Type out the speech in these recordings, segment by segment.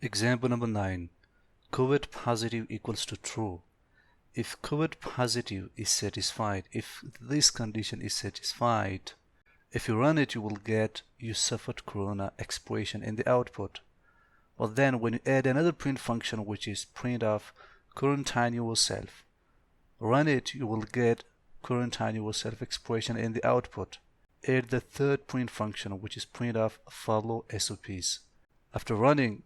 Example number 9. Covert positive equals to true. If covert positive is satisfied, if this condition is satisfied, if you run it, you will get you suffered corona expression in the output. But then when you add another print function, which is print of quarantine yourself, run it, you will get quarantine yourself expression in the output. Add the third print function, which is print of follow SOPs. After running,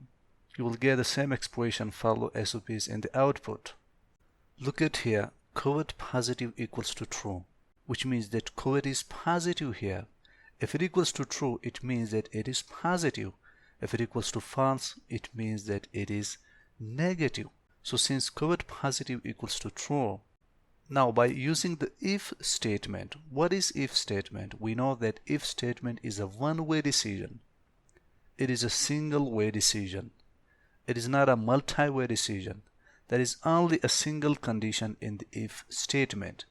you will get the same expression follow SOPs in the output. Look at here, covert positive equals to true, which means that covert is positive here. If it equals to true, it means that it is positive. If it equals to false, it means that it is negative. So since covert positive equals to true, now by using the if statement, what is if statement? We know that if statement is a one-way decision. It is a single-way decision. It is not a multi-way decision. There is only a single condition in the if statement.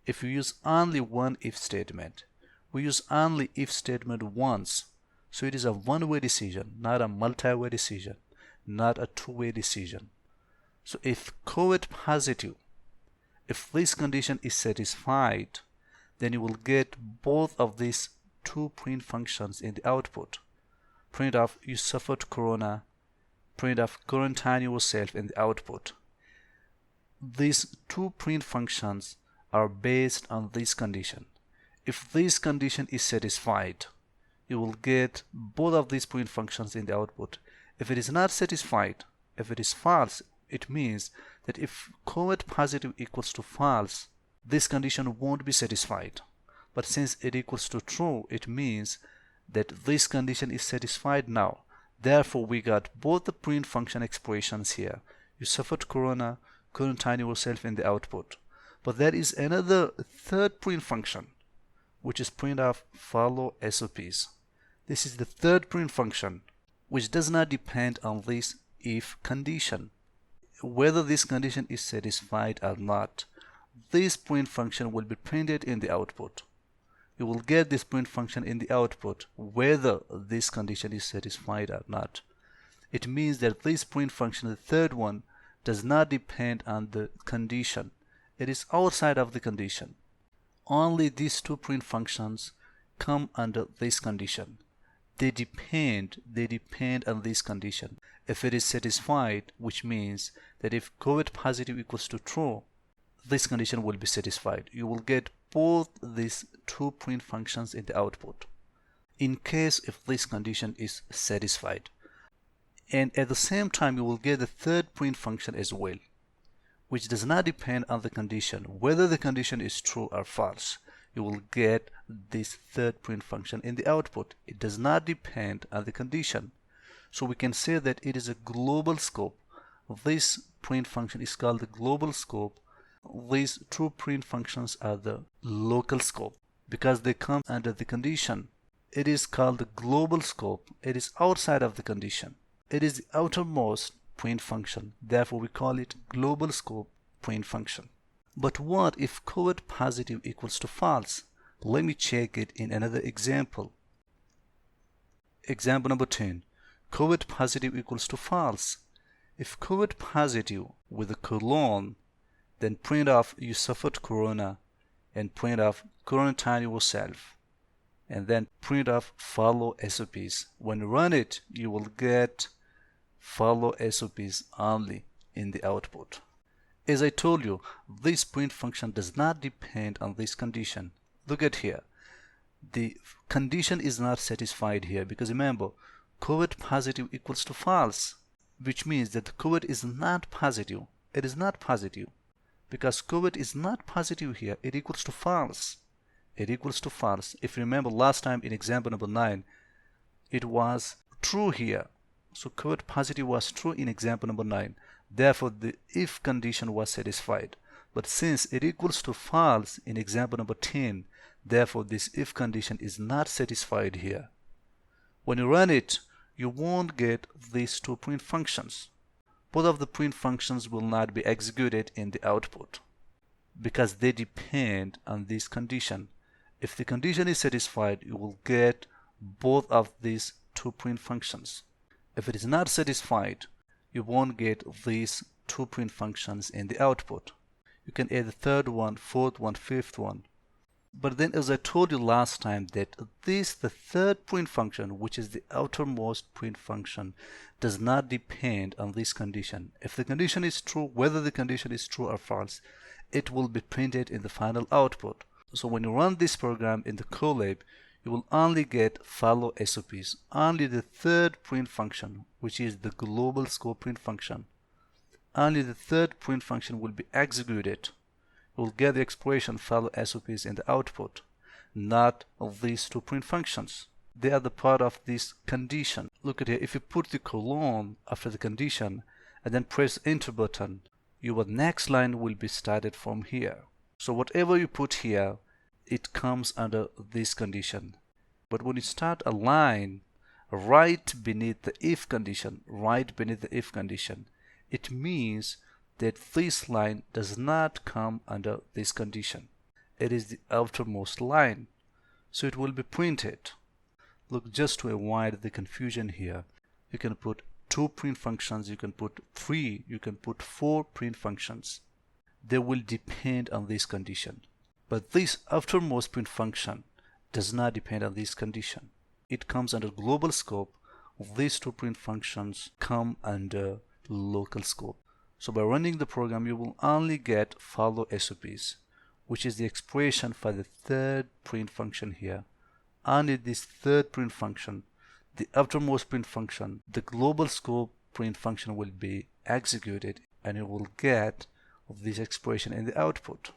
If you use only one if statement, we use only if statement once. So it is a one-way decision, not a multi-way decision, not a two-way decision. So if covert positive, if this condition is satisfied, then you will get both of these two print functions in the output. Print of you suffered corona, print of quarantine yourself in the output. These two print functions are based on this condition. If this condition is satisfied, you will get both of these print functions in the output. If it is not satisfied, if it is false, it means that if covert positive equals to false, this condition won't be satisfied. But since it equals to true, it means that this condition is satisfied now. Therefore, we got both the print function expressions here. You suffered corona, quarantine yourself in the output. But there is another third print function, which is print of follow SOPs. This is the third print function, which does not depend on this if condition. Whether this condition is satisfied or not, this print function will be printed in the output. You will get this print function in the output whether this condition is satisfied or not. It means that this print function, the third one, does not depend on the condition. It is outside of the condition. Only these two print functions come under this condition. They depend on this condition. If it is satisfied, which means that if covert positive equals to true, this condition will be satisfied. You will get both these two print functions in the output in case if this condition is satisfied. And at the same time, you will get the third print function as well, which does not depend on the condition. Whether the condition is true or false, you will get this third print function in the output. It does not depend on the condition. So we can say that it is a global scope. This print function is called the global scope. These two print functions are the local scope because they come under the condition. It is called the global scope. It is outside of the condition. It is the outermost print function. Therefore, we call it global scope print function. But what if covert positive equals to false? Let me check it in another example. Example number 10. Covert positive equals to false. If covert positive with a colon, then print of you suffered corona and print of quarantine yourself, and then print of follow SOPs. When you run it, you will get follow SOPs only in the output. As I told you, this print function does not depend on this condition. Look at here. The condition is not satisfied here because remember, covert positive equals to false, which means that the covert is not positive. It is not positive. Because covert is not positive here, it equals to false. It equals to false. If you remember last time in example number 9, it was true here. So covert positive was true in example number 9. Therefore, the if condition was satisfied. But since it equals to false in example number 10, therefore this if condition is not satisfied here. When you run it, you won't get these two print functions. Both of the print functions will not be executed in the output because they depend on this condition. If the condition is satisfied, you will get both of these two print functions. If it is not satisfied, you won't get these two print functions in the output. You can add the third one, fourth one, fifth one. But then, as I told you last time, that the third print function, which is the outermost print function, does not depend on this condition. If the condition is true, whether the condition is true or false, it will be printed in the final output. So when you run this program in the Colab, you will only get follow SOPs. Only the third print function, which is the global scope print function, only the third print function will be executed. You will get the expression follow SOPs in the output, not these two print functions. They are the part of this condition. Look at here, if you put the colon after the condition and then press enter button, your next line will be started from here. So whatever you put here, it comes under this condition. But when you start a line right beneath the if condition, it means that this line does not come under this condition. It is the outermost line, so it will be printed. Look, just to avoid the confusion here, you can put two print functions, you can put three, you can put four print functions. They will depend on this condition. But this outermost print function does not depend on this condition. It comes under global scope. These two print functions come under local scope. So by running the program, you will only get follow SOPs, which is the expression for the third print function here. Only this third print function, the outermost print function, the global scope print function will be executed, and you will get this expression in the output.